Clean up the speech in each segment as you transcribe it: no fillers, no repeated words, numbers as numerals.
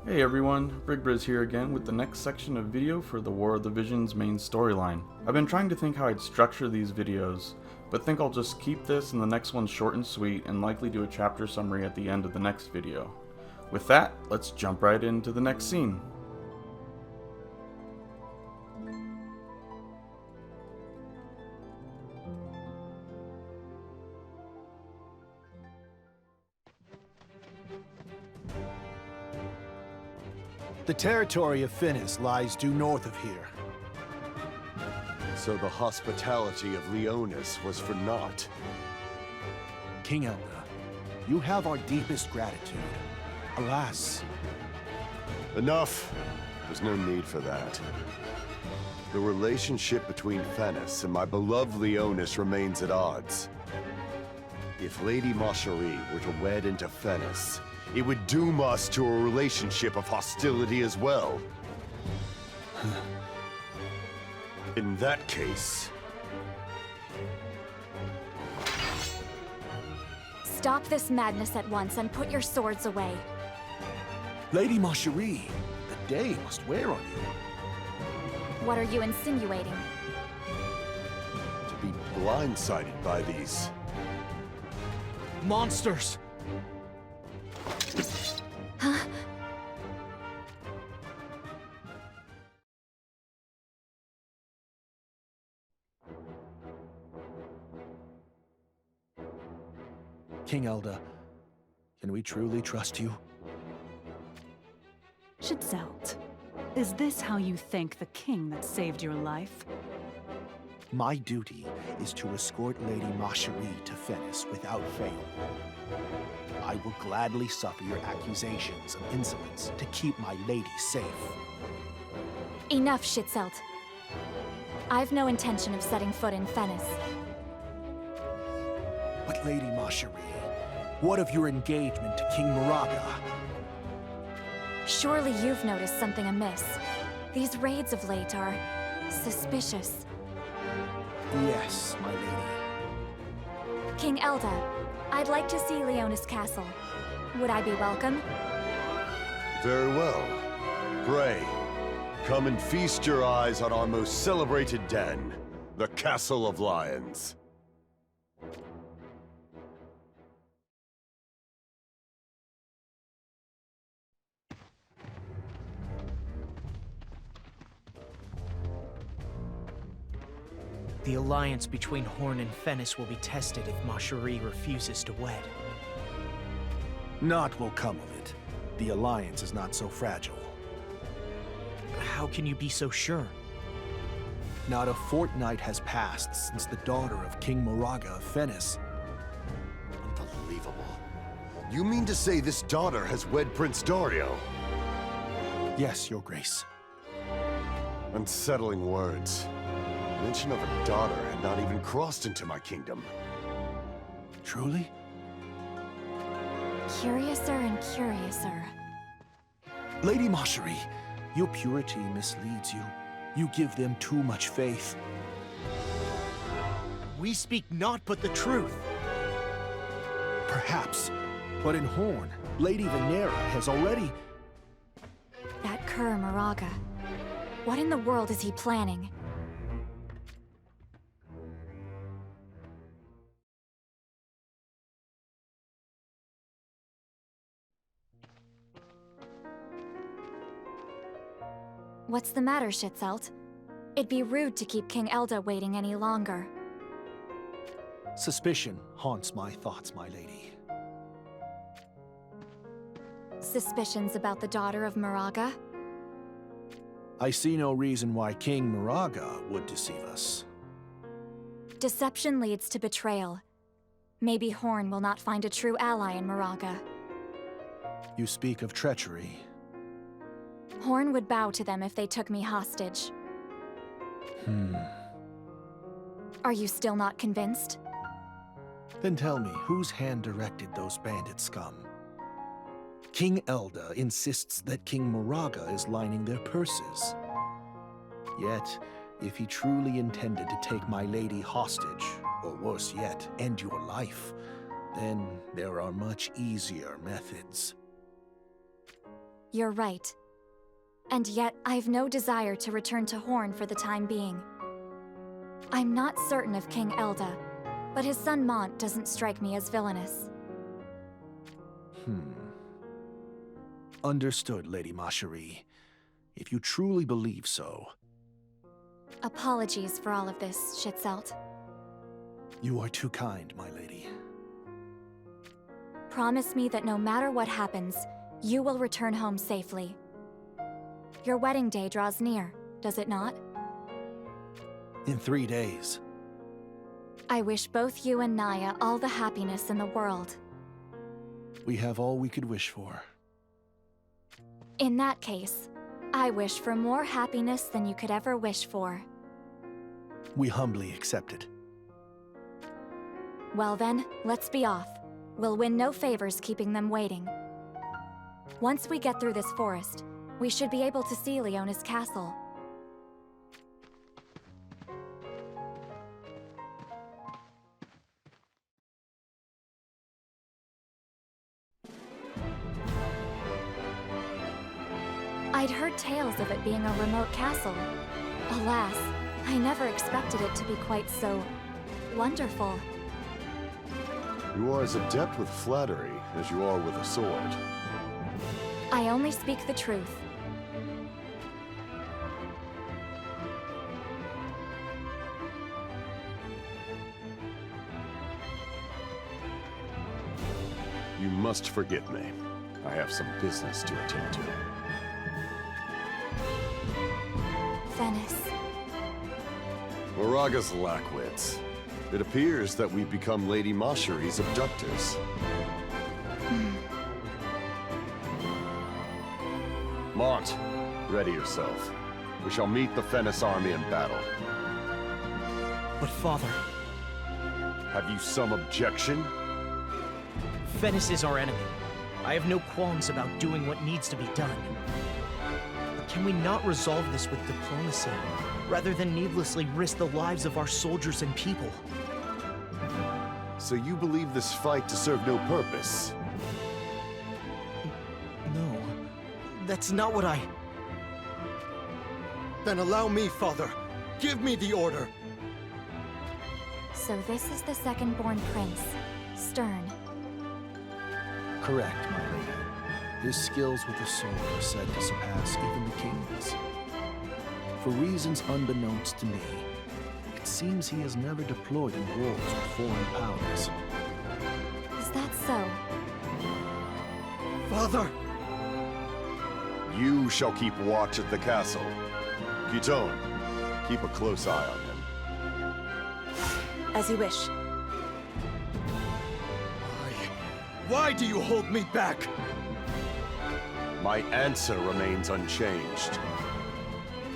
Hey everyone, Brigbriz here again with the next section of video for the War of the Visions main storyline. I've been trying to think how I'd structure these videos, but think I'll just keep this and the next one short and sweet and likely do a chapter summary at the end of the next video. With that, let's jump right into the next scene. The territory of Finis lies due north of here. So the hospitality of Leonis was for naught. King Elda, you have our deepest gratitude. Alas. Enough! There's no need for that. The relationship between Finis and my beloved Leonis remains at odds. If Lady Marcherie were to wed into Finis, it would doom us to a relationship of hostility as well. In that case... Stop this madness at once and put your swords away. Lady Marcherie, the day must wear on you. What are you insinuating? to be blindsided by these... Monsters! Huh? King Elda, can we truly trust you? Shitzelt, is this how you thank the king that saved your life? My duty is to escort Lady Marcherie to Finis without fail. I will gladly suffer your accusations of insolence to keep my lady safe. Enough, Shitzelt. I've no intention of setting foot in Finis. But Lady Marcherie, what of your engagement to King Moraga? Surely you've noticed something amiss. These raids of late are suspicious. Yes, my lady. King Elda, I'd like to see Leonis Castle. Would I be welcome? Very well. Pray, come and feast your eyes on our most celebrated den, the Castle of Lions. The alliance between Horn and Finis will be tested if Marcherie refuses to wed. Naught will come of it. The alliance is not so fragile. How can you be so sure? Not a fortnight has passed since the daughter of King Moraga of Finis. Unbelievable. You mean to say this daughter has wed Prince Dario? Yes, your grace. Unsettling words. Mention of a daughter had not even crossed into my kingdom. Truly? Curiouser and curiouser. Lady Marcherie, your purity misleads you. You give them too much faith. We speak naught but the truth. Perhaps, but in Horn, Lady Venera has already... That cur Moraga. What in the world is he planning? What's the matter, Shitzelt? It'd be rude to keep King Elda waiting any longer. Suspicion haunts my thoughts, my lady. Suspicions about the daughter of Moraga? I see no reason why King Moraga would deceive us. Deception leads to betrayal. Maybe Horn will not find a true ally in Moraga. You speak of treachery. Horn would bow to them if they took me hostage. Are you still not convinced? Then tell me, whose hand directed those bandit scum? King Elda insists that King Moraga is lining their purses. Yet, if he truly intended to take my lady hostage, or worse yet, end your life, then there are much easier methods. You're right. And yet, I've no desire to return to Horn for the time being. I'm not certain of King Elda, but his son Mont doesn't strike me as villainous. Understood, Lady Macherie. If you truly believe so. Apologies for all of this, Schützelt. You are too kind, my lady. Promise me that no matter what happens, you will return home safely. Your wedding day draws near, does it not? In 3 days. I wish both you and Naya all the happiness in the world. We have all we could wish for. In that case, I wish for more happiness than you could ever wish for. We humbly accept it. Well then, let's be off. We'll win no favors keeping them waiting. Once we get through this forest, we should be able to see Leona's castle. I'd heard tales of it being a remote castle. Alas, I never expected it to be quite so wonderful. You are as adept with flattery as you are with a sword. I only speak the truth. You must forgive me. I have some business to attend to. Venice. Moraga's lackwits. It appears that we've become Lady Macherie's abductors. Mont, ready yourself. We shall meet the Venice army in battle. But father, Have you some objection? Venice is our enemy. I have no qualms about doing what needs to be done. But can we not resolve this with diplomacy, rather than needlessly risk the lives of our soldiers and people? So you believe this fight to serve no purpose? No, that's not what I... Then allow me, Father. Give me the order. So this is the second-born prince, Stern. Correct, my lady. His skills with the sword are said to surpass even the king's. For reasons unbeknownst to me, it seems he has never deployed in wars with foreign powers. Is that so? Father! You shall keep watch at the castle. Kitone, keep a close eye on him. As you wish. Why do you hold me back? My answer remains unchanged.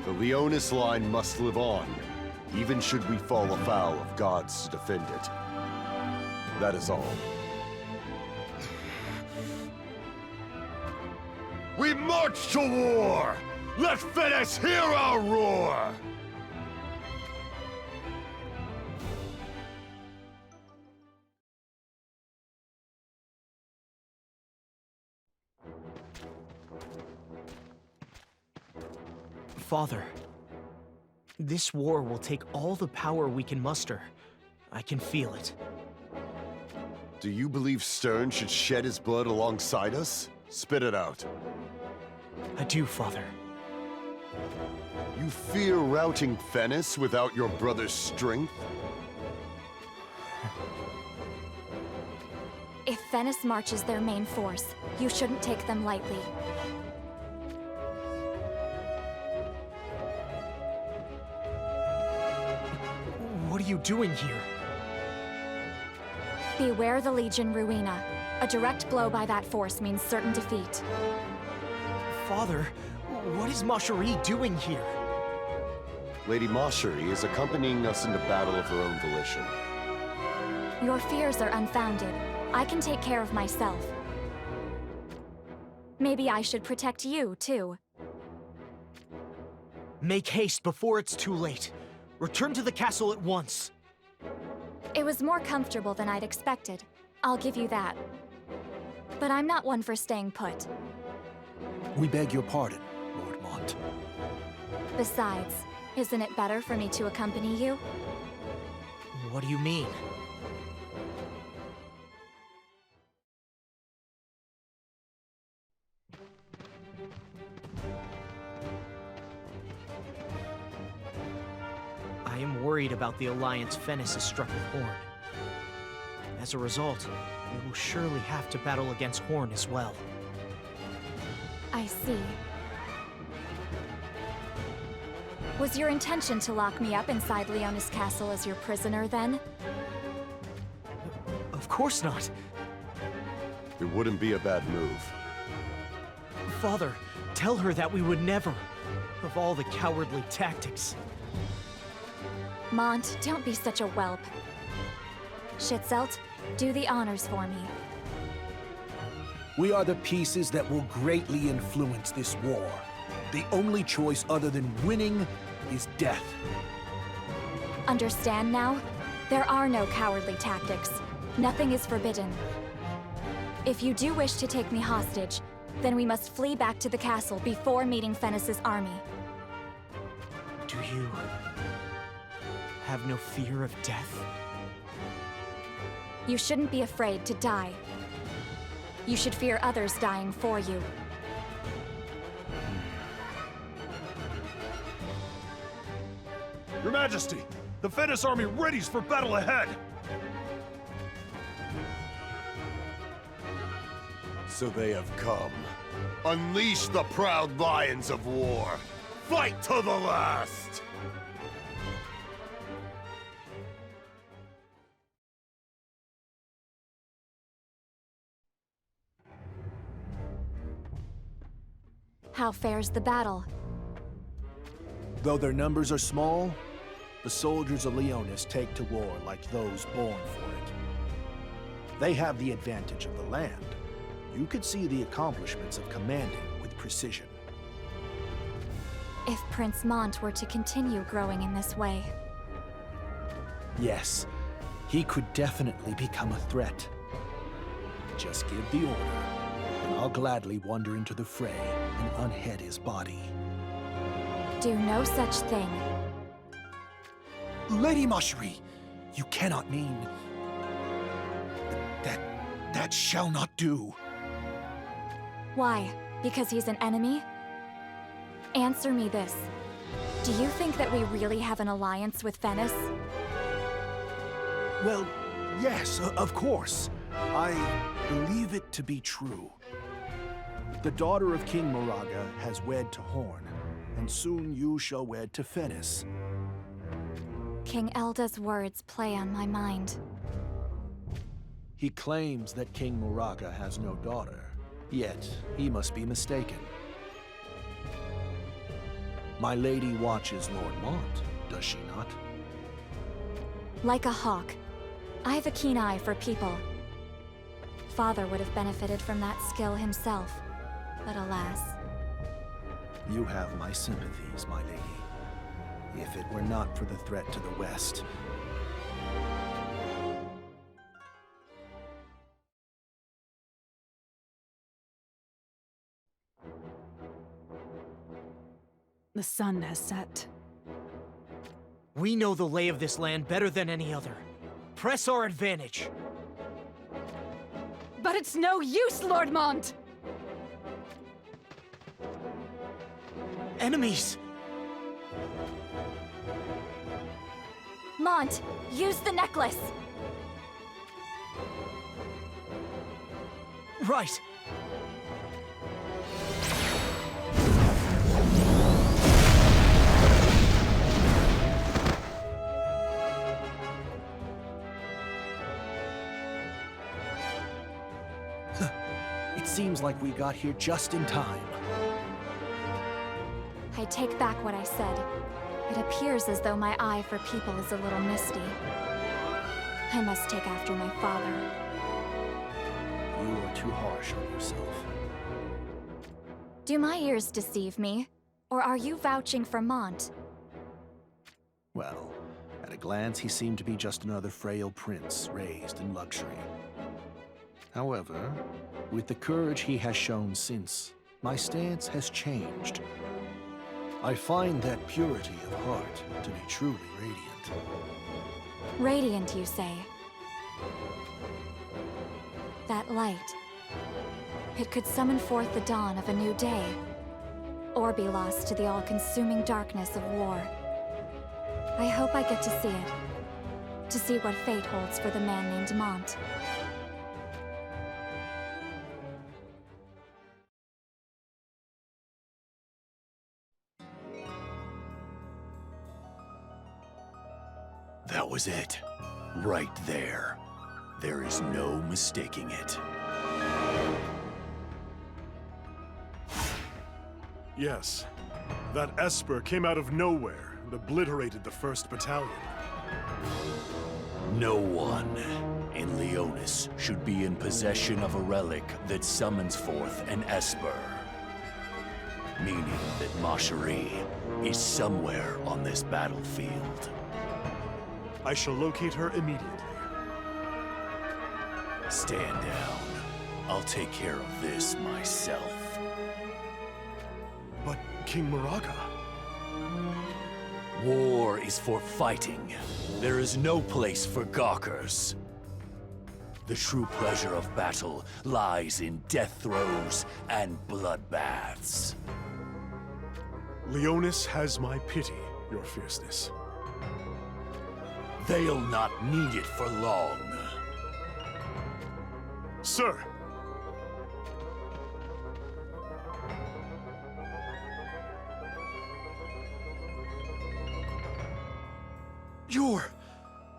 The Leonis line must live on, even should we fall afoul of gods to defend it. That is all. We march to war! Let Venice hear our roar! Father, this war will take all the power we can muster. I can feel it. Do you believe Stern should shed his blood alongside us? Spit it out. I do, Father. You fear routing Venice without your brother's strength? If Venice marches their main force, you shouldn't take them lightly. What are you doing here? Beware the Legion Ruina. A direct blow by that force means certain defeat. Father, what is Macherie doing here? Lady Macherie is accompanying us into battle of her own volition. Your fears are unfounded. I can take care of myself. Maybe I should protect you, too. Make haste before it's too late. Return to the castle at once. It was more comfortable than I'd expected. I'll give you that. But I'm not one for staying put. We beg your pardon, Lord Mont. Besides, isn't it better for me to accompany you? What do you mean? I am worried about the alliance Fennis has struck with Horn. As a result, we will surely have to battle against Horn as well. I see. Was your intention to lock me up inside Leonis Castle as your prisoner, then? Of course not. It wouldn't be a bad move. Father, tell her that we would never. Of all the cowardly tactics. Mont, don't be such a whelp. Schitzelt, do the honors for me. We are the pieces that will greatly influence this war. The only choice other than winning is death. Understand now? There are no cowardly tactics. Nothing is forbidden. If you do wish to take me hostage, then we must flee back to the castle before meeting Fennis's army. Do you have no fear of death? You shouldn't be afraid to die. You should fear others dying for you. Your Majesty, the Fennis army readies for battle ahead! So they have come. Unleash the proud lions of war! Fight to the last! How fares the battle? Though their numbers are small, the soldiers of Leonis take to war like those born for it. They have the advantage of the land. You could see the accomplishments of commanding with precision. If Prince Mont were to continue growing in this way. Yes, he could definitely become a threat. Just give the order, and I'll gladly wander into the fray and unhead his body. Do no such thing. Lady Mashri, you cannot mean... That shall not do. Why? Because he's an enemy? Answer me this. Do you think that we really have an alliance with Fennis? Well, yes, of course. I believe it to be true. The daughter of King Moraga has wed to Horn, and soon you shall wed to Fennis. King Elda's words play on my mind. He claims that King Moraga has no daughter, yet he must be mistaken. My lady watches Lord Mont, does she not? Like a hawk. I have a keen eye for people. Father would have benefited from that skill himself, but alas. You have my sympathies, my lady. If it were not for the threat to the west... The sun has set. We know the lay of this land better than any other. Press our advantage. But it's no use, Lord Mont! Enemies! Mont, use the necklace! Right! It seems like we got here just in time. I take back what I said. It appears as though my eye for people is a little misty. I must take after my father. You are too harsh on yourself. Do my ears deceive me? Or are you vouching for Mont? Well, at a glance he seemed to be just another frail prince raised in luxury. However, with the courage he has shown since, my stance has changed. I find that purity of heart to be truly radiant. Radiant, you say? That light. It could summon forth the dawn of a new day, or be lost to the all-consuming darkness of war. I hope I get to see it. To see what fate holds for the man named Mont. That was it. Right there. There is no mistaking it. Yes. That Esper came out of nowhere and obliterated the 1st Battalion. No one in Leonis should be in possession of a relic that summons forth an Esper. Meaning that Macherie is somewhere on this battlefield. I shall locate her immediately. Stand down. I'll take care of this myself. But King Moraga... War is for fighting. There is no place for gawkers. The true pleasure of battle lies in death throes and bloodbaths. Leonis has my pity, your fierceness. They'll not need it for long. Sir! You're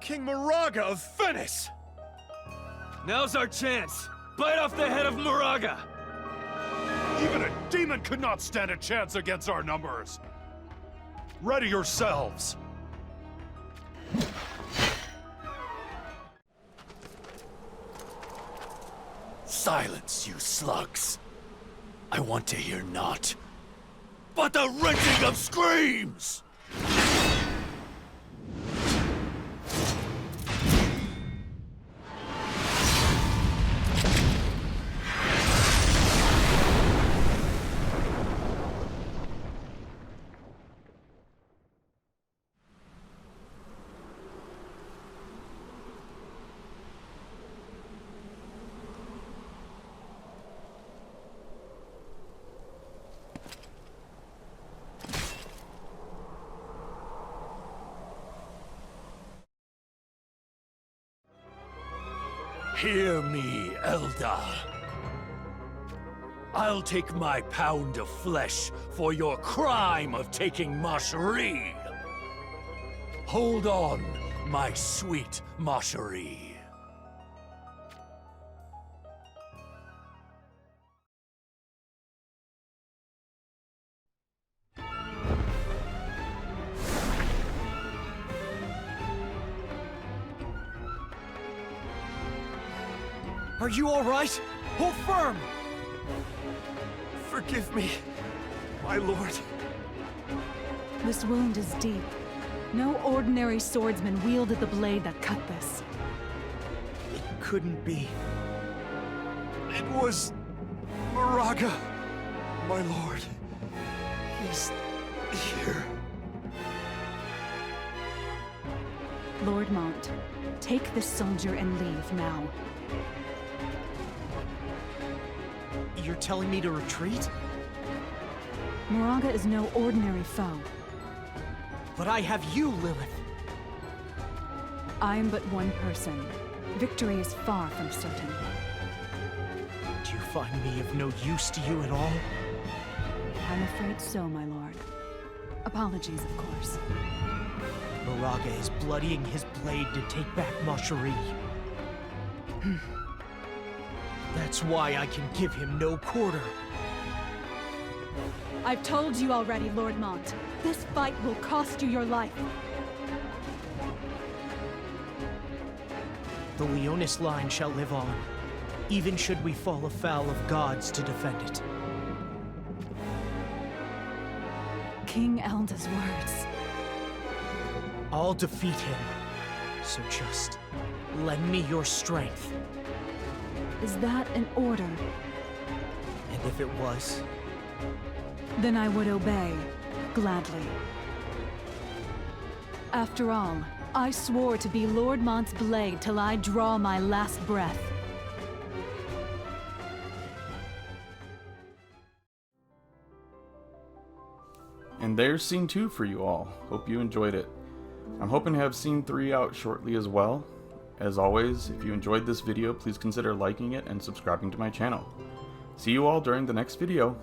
King Moraga of Venice! Now's our chance! Bite off the head of Moraga! Even a demon could not stand a chance against our numbers! Ready yourselves! Silence, you slugs! I want to hear naught but the wrenching of screams! Hear me, Elda. I'll take my pound of flesh for your crime of taking Macherie. Hold on, my sweet Macherie. Are you all right? Hold firm! Forgive me, my lord. This wound is deep. No ordinary swordsman wielded the blade that cut this. It couldn't be. It was Moraga, my lord. He's here. Lord Mont, take this soldier and leave now. You're telling me to retreat? Moraga is no ordinary foe. But I have you, Lilith. I am but one person. Victory is far from certain. Do you find me of no use to you at all? I'm afraid so, my lord. Apologies, of course. Moraga is bloodying his blade to take back Macherie. That's why I can give him no quarter. I've told you already, Lord Mont. This fight will cost you your life. The Leonis line shall live on, even should we fall afoul of gods to defend it. King Elda's words. I'll defeat him, so just lend me your strength. Is that an order? And if it was, Then I would obey, gladly. After all, I swore to be Lord Mont's blade till I draw my last breath. And there's scene 2 for you all. Hope you enjoyed it. I'm hoping to have scene 3 out shortly as well. As always, if you enjoyed this video, please consider liking it and subscribing to my channel. See you all during the next video.